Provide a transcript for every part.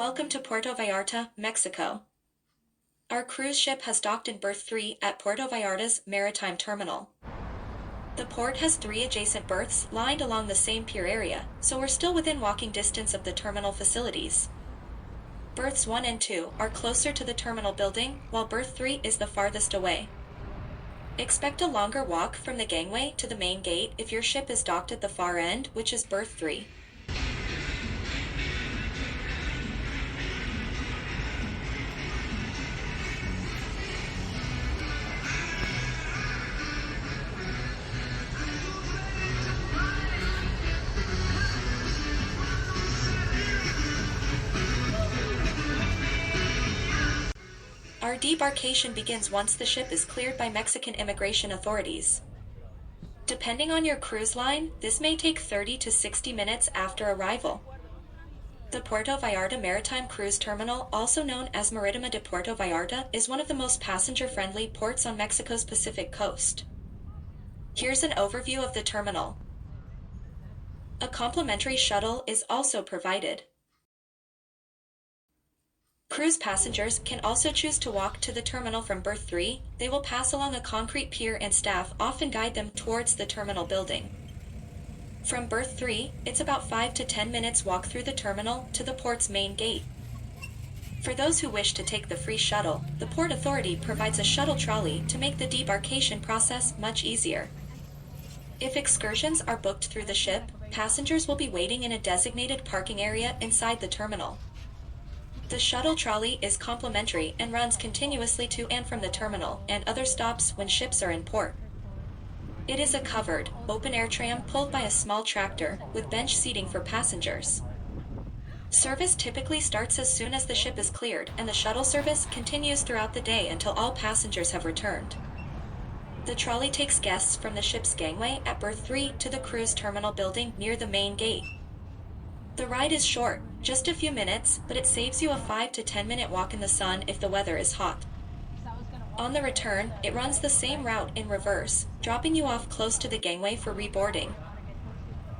Welcome to Puerto Vallarta, Mexico. Our cruise ship has docked in berth 3 at Puerto Vallarta's maritime terminal. The port has 3 adjacent berths lined along the same pier area, so we're still within walking distance of the terminal facilities. Berths 1 and 2 are closer to the terminal building, while berth 3 is the farthest away. Expect a longer walk from the gangway to the main gate if your ship is docked at the far end, which is berth 3. Our debarkation begins once the ship is cleared by Mexican immigration authorities. Depending on your cruise line, this may take 30 to 60 minutes after arrival. The Puerto Vallarta Maritime Cruise Terminal, also known as Marittima de Puerto Vallarta, is one of the most passenger-friendly ports on Mexico's Pacific coast. Here's an overview of the terminal. A complimentary shuttle is also provided. Cruise passengers can also choose to walk to the terminal from berth 3. They will pass along a concrete pier and staff often guide them towards the terminal building. From berth 3, it's about 5 to 10 minutes walk through the terminal to the port's main gate. For those who wish to take the free shuttle, the Port Authority provides a shuttle trolley to make the debarkation process much easier. If excursions are booked through the ship, passengers will be waiting in a designated parking area inside the terminal. The shuttle trolley is complimentary and runs continuously to and from the terminal and other stops when ships are in port. It is a covered, open-air tram pulled by a small tractor, with bench seating for passengers. Service typically starts as soon as the ship is cleared, and the shuttle service continues throughout the day until all passengers have returned. The trolley takes guests from the ship's gangway at berth 3 to the cruise terminal building near the main gate. The ride is short, just a few minutes, but it saves you a 5 to 10 minute walk in the sun if the weather is hot. On the return, it runs the same route in reverse, dropping you off close to the gangway for reboarding.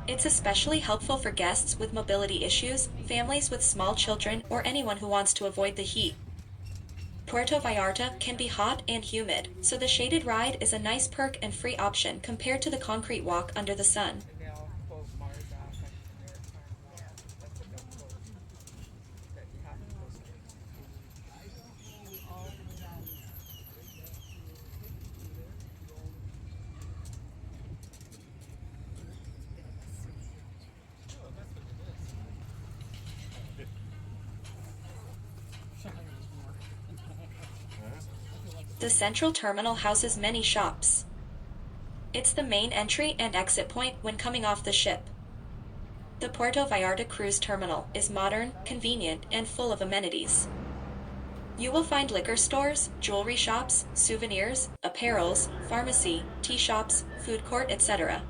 It's especially helpful for guests with mobility issues, families with small children, or anyone who wants to avoid the heat. Puerto Vallarta can be hot and humid, so the shaded ride is a nice perk and free option compared to the concrete walk under the sun. The central terminal houses many shops. It's the main entry and exit point when coming off the ship. The Puerto Vallarta Cruise Terminal is modern, convenient, and full of amenities. You will find liquor stores, jewelry shops, souvenirs, apparels, pharmacy, tea shops, food court, etc.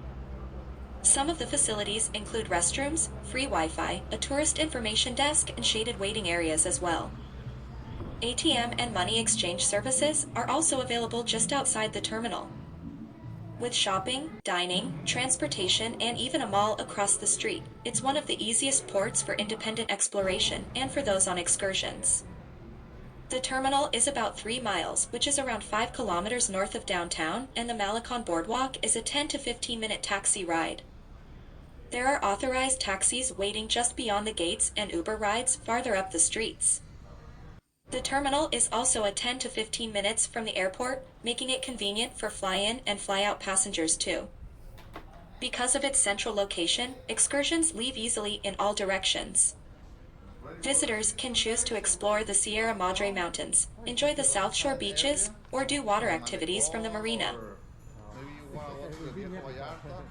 Some of the facilities include restrooms, free Wi-Fi, a tourist information desk, and shaded waiting areas as well. ATM and money exchange services are also available just outside the terminal. With shopping, dining, transportation, and even a mall across the street, it's one of the easiest ports for independent exploration and for those on excursions. The terminal is about 3 miles, which is around 5 kilometers north of downtown, and the Malecon Boardwalk is a 10 to 15 minute taxi ride. There are authorized taxis waiting just beyond the gates and Uber rides farther up the streets. The terminal is also a 10 to 15 minutes from the airport, making it convenient for fly-in and fly-out passengers too. Because of its central location, excursions leave easily in all directions. Visitors can choose to explore the Sierra Madre Mountains, enjoy the South Shore beaches, or do water activities from the marina. Maybe you want to go to Puerto Vallarta.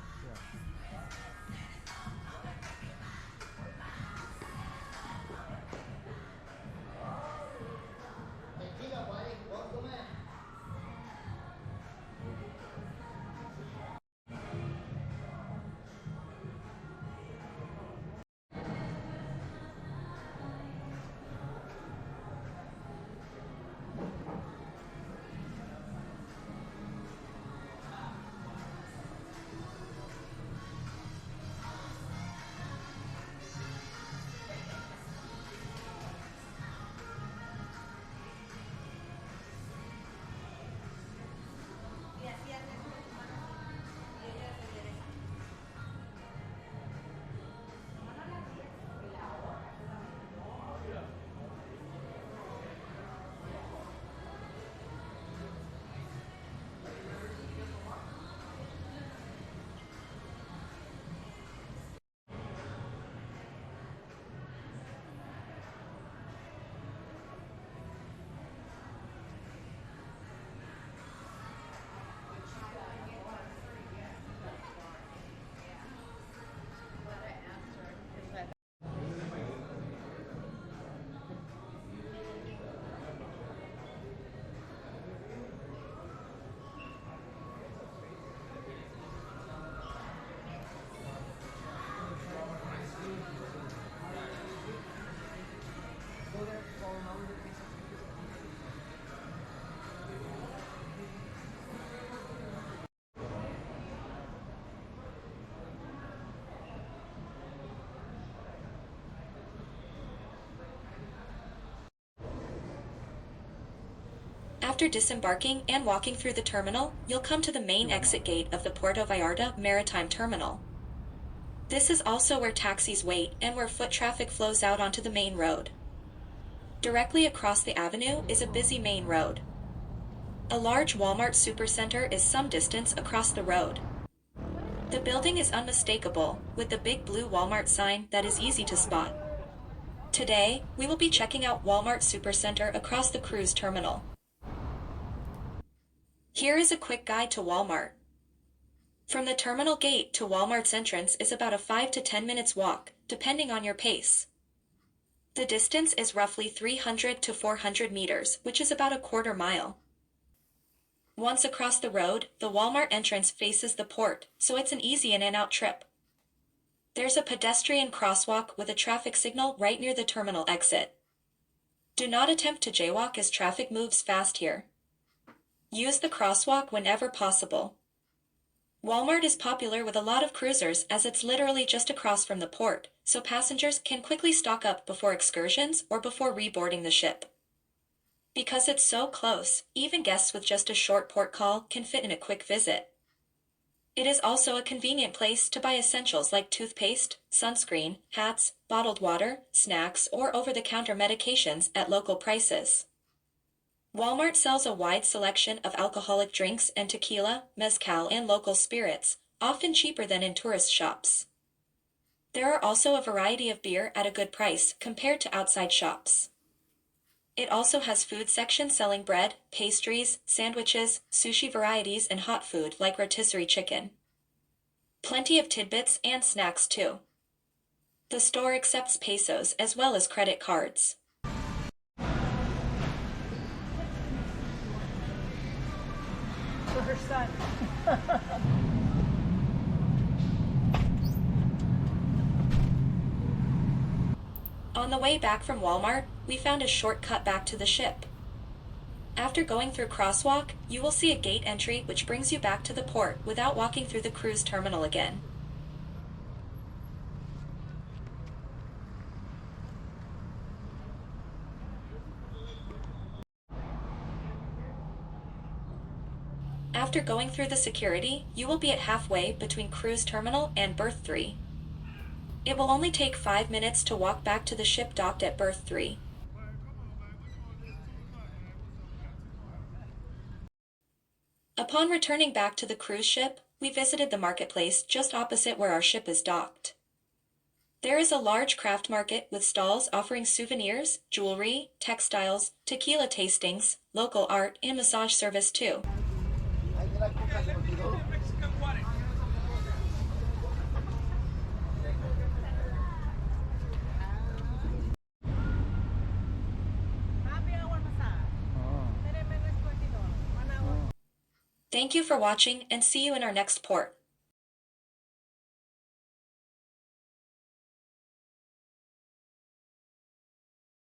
After disembarking and walking through the terminal, you'll come to the main exit gate of the Puerto Vallarta Maritime Terminal. This is also where taxis wait and where foot traffic flows out onto the main road. Directly across the avenue is a busy main road. A large Walmart supercenter is some distance across the road. The building is unmistakable, with the big blue Walmart sign that is easy to spot. Today, we will be checking out Walmart Supercenter across the cruise terminal. Here is a quick guide to Walmart. From the terminal gate to Walmart's entrance is about a 5 to 10 minutes walk, depending on your pace. The distance is roughly 300 to 400 meters, which is about a quarter mile. Once across the road, the Walmart entrance faces the port, so it's an easy in and out trip. There's a pedestrian crosswalk with a traffic signal right near the terminal exit. Do not attempt to jaywalk as traffic moves fast here. Use the crosswalk whenever possible. Walmart is popular with a lot of cruisers as it's literally just across from the port, so passengers can quickly stock up before excursions or before reboarding the ship. Because it's so close, even guests with just a short port call can fit in a quick visit. It is also a convenient place to buy essentials like toothpaste, sunscreen, hats, bottled water, snacks, or over-the-counter medications at local prices. Walmart sells a wide selection of alcoholic drinks and tequila, mezcal, and local spirits, often cheaper than in tourist shops. There are also a variety of beer at a good price compared to outside shops. It also has food sections selling bread, pastries, sandwiches, sushi varieties, and hot food like rotisserie chicken. Plenty of tidbits and snacks too. The store accepts pesos as well as credit cards. For her son. On the way back from Walmart, we found a shortcut back to the ship. After going through Crosswalk, you will see a gate entry which brings you back to the port without walking through the cruise terminal again. After going through the security, you will be at halfway between cruise terminal and berth 3. It will only take 5 minutes to walk back to the ship docked at berth 3. Upon returning back to the cruise ship, we visited the marketplace just opposite where our ship is docked. There is a large craft market with stalls offering souvenirs, jewelry, textiles, tequila tastings, local art, and massage service too. Thank you for watching and see you in our next port.